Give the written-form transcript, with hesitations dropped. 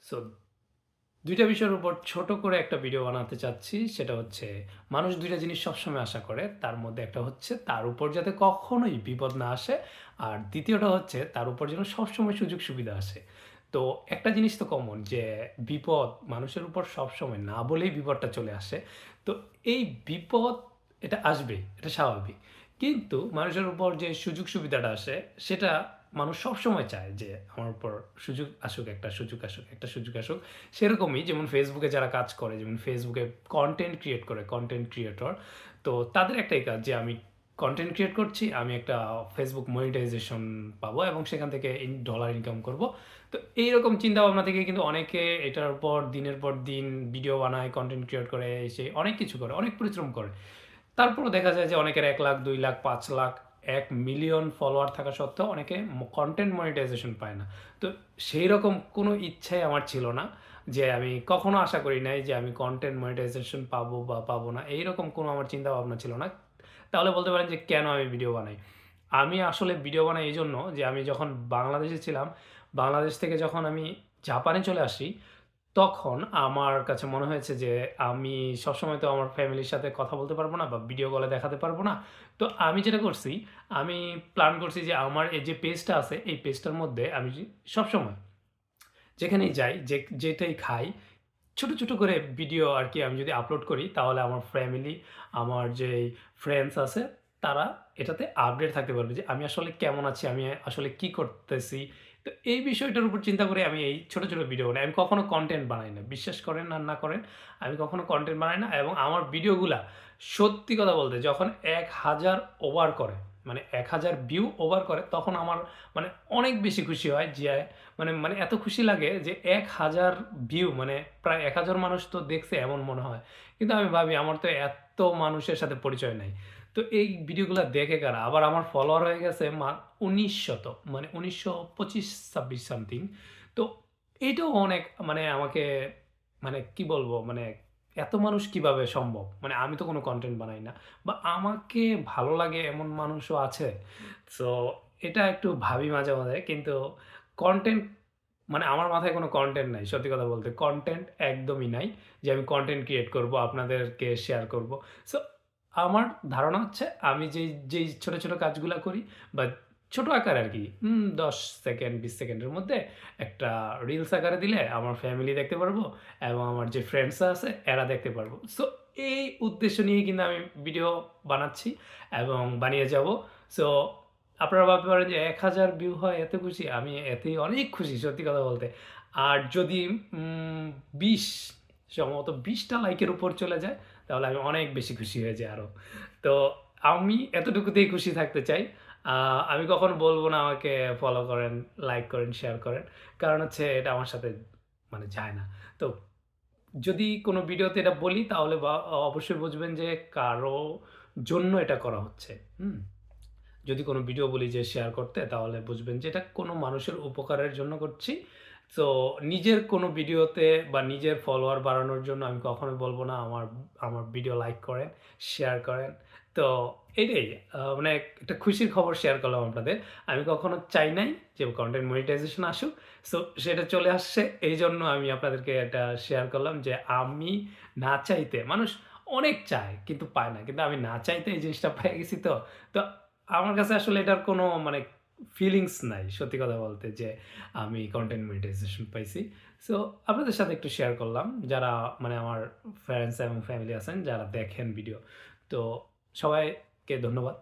So ২ টা বিষয়ের উপর ছোট করে একটা ভিডিও বানাতে চাচ্ছি। সেটা হচ্ছে মানুষ ২ টা জিনিস সবসময় আশা করে। তার মধ্যে একটা হচ্ছে তার উপর যাতে কখনোই বিপদ না আসে। আর দ্বিতীয়টা হচ্ছে তার উপর যেন সবসময় সুযোগ সুবিধা আসে। তো একটা জিনিস তো কমন যে বিপদ মানুষের উপর সবসময় না বলেই বিপদটা চলে আসে। তো এই বিপদ এটা আসবেই, এটা স্বাভাবিক। কিন্তু মানুষের উপর যে সুযোগ সুবিধাটা আসে সেটা মানুষ সবসময় চায় যে আমার উপর সুযোগ আসুক, একটা সুযোগ আসুক, একটা সুযোগ আসুক। সেরকমই যেমন ফেসবুকে যারা কাজ করে, যেমন ফেসবুকে কন্টেন্ট ক্রিয়েট করে, কন্টেন্ট ক্রিয়েটর। তো তাদের একটাই কাজ যে আমি কন্টেন্ট ক্রিয়েট করছি, আমি একটা ফেসবুক মনিটাইজেশন পাবো এবং সেখান থেকে ডলার ইনকাম করব। তো এইরকম চিন্তা ভাবনা থেকে কিন্তু অনেকে এটার পর দিনের পর দিন ভিডিও বানায়, কন্টেন্ট ক্রিয়েট করে, সে অনেক কিছু করে, অনেক পরিশ্রম করে। তারপরও দেখা যায় যে অনেকের ১ লাখ, ২ লাখ, ৫ লাখ, ১ মিলিয়ন ফলোয়ার থাকা সত্ত্বেও অনেকে কন্টেন্ট মনিটাইজেশন পায় না। তো সেই রকম কোনো ইচ্ছাই আমার ছিল না যে আমি কখনো আশা করি নাই যে আমি কন্টেন্ট মনিটাইজেশন পাবো বা পাবো না। এইরকম কোনো আমার চিন্তা ভাবনা ছিল না। তাহলে বলতে পারেন যে কেন আমি ভিডিও বানাই? আমি আসলে ভিডিও বানাই এইজন্য যে আমি যখন বাংলাদেশে ছিলাম, বাংলাদেশ থেকে যখন আমি জাপানে চলে আসি তখন আমার কাছে মনে হয়েছে যে আমি সবসময় তো আমার ফ্যামিলির সাথে কথা বলতে পারবো না বা ভিডিও কলে দেখাতে পারবো না। তো আমি যেটা করছি, আমি প্ল্যান করছি যে আমার এই যে পেজটা আছে, এই পেজটার মধ্যে আমি সবসময় যেখানেই যাই, যেটাই খাই, ছোট, ছোট করে ভিডিও আরকি আমি যদি আপলোড করি তাহলে আমার ফ্যামিলি, আমার যেই ফ্রেন্ডস আছে তারা এটাতে আপডেট থাকতে পারবে যে আমি আসলে কেমন আছি, আমি আসলে কি করতেছি। তো এই বিষয়টার উপর চিন্তা করে আমি এই ছোট, ছোট ভিডিও বানাই। আমি কখনো কনটেন্ট বানাই না। বিশ্বাস করেন আর না করেন, আমি কখনো কনটেন্ট বানাই না এবং আমার ভিডিওগুলা সত্যি কথা বলতে যখন ১,০০০ ওভার করে, মানে ১,০০০ ভিউ ওভার করে তখন আমার মানে অনেক বেশি খুশি হয় যে মানে মানে এত খুশি লাগে যে ১,০০০ ভিউ মানে প্রায় ১,০০০ মানুষ তো দেখছে এমন মনে হয়। কিন্তু আমি ভাবি আমার তো এত মানুষের সাথে পরিচয় নাই। তো এই ভিডিওগুলা দেখে কারা? আবার আমার ফলোয়ার হয়ে গেছে ১৯০০ মানে ১৯২৫-২৬ সামথিং। তো এইটাও অনেক মানে আমাকে মানে কি বলবো? মানে এত মানুষ কিভাবে সম্ভব? মানে আমি তো কোনো কনটেন্ট বানাই না। বা আমাকে ভালো লাগে এমন মানুষও আছে। সো এটা একটু ভাবি মাঝে, মাঝে কিন্তু কনটেন্ট মানে আমার মাথায় কোনো কনটেন্ট নাই। সত্যি কথা বলতে। কনটেন্ট একদমই নাই যে আমি কনটেন্ট ক্রিয়েট করব, আপনাদেরকে শেয়ার করব। সো আমার ধারণা হচ্ছে আমি যেই ছোট, ছোট কাজগুলা করি বা ছোট আকারে আরকি ১০ সেকেন্ড ২০ সেকেন্ডের মধ্যে একটা রিলস আকারে দিলে আমার ফ্যামিলি দেখতে পারবো এবং আমার যে ফ্রেন্ডসরা আছে এরা দেখতে পারবো। সো এই উদ্দেশ্য নিয়েই কিন্তু আমি ভিডিও বানাচ্ছি এবং বানিয়ে যাবো। সো আপনারা ভাবতে পারেন যে ১,০০০ ভিউ হয় এত খুশি। আমি এতেই অনেক খুশি সত্যি কথা বলতে। আর যদি ২০ সম্ভবত ২০ টা লাইকের উপর চলে যায়, তাহলে আমি অনেক বেশি খুশি হয়ে যাই আরো। তো আমি এতটুকুতেই খুশি থাকতে চাই। আ আমি কখনো বলব না আমাকে ফলো করেন, লাইক করেন, শেয়ার করেন। কারণ হচ্ছে এটা আমার সাথে মানে যায় না। তো যদি কোনো ভিডিওতে এটা বলি তাহলে অবশ্যই বুঝবেন যে কারো জন্য এটা করা হচ্ছে। হুম? যদি কোনো ভিডিও বলি যে শেয়ার করতে তাহলে বুঝবেন যে এটা কোনো মানুষের উপকারের জন্য করছি। তো নিজের কোনো ভিডিওতে বা নিজের ফলোয়ার বাড়ানোর জন্য আমি কখনোই বলব না আমার আমার ভিডিও লাইক করেন, শেয়ার করেন। তো এটাই মানে একটা খুশির খবর শেয়ার করলাম আপনাদের। আমি কখনো চাই নাই যে কনটেন্ট মনিটাইজেশন আসুক। সো সেটা চলে আসছে এইজন্য আমি আপনাদেরকে এটা শেয়ার করলাম যে আমি না চাইতে মানুষ অনেক চায় কিন্তু পায় না। কিন্তু আমি না চাইতে এই জিনিসটা পেয়ে গেছি তো। তো আমার কাছে আসলে এটার কোনো মানে ফিলিংস নাই সত্যি কথা বলতে যে আমি কনটেন্ট মনিটাইজেশন পাইছি। সো আপনাদের সাথে একটু শেয়ার করলাম। যারা মানে আমার ফ্রেন্ডস এবং ফ্যামিলি আছেন যারা দেখেন ভিডিও। তো সবাইকে ধন্যবাদ।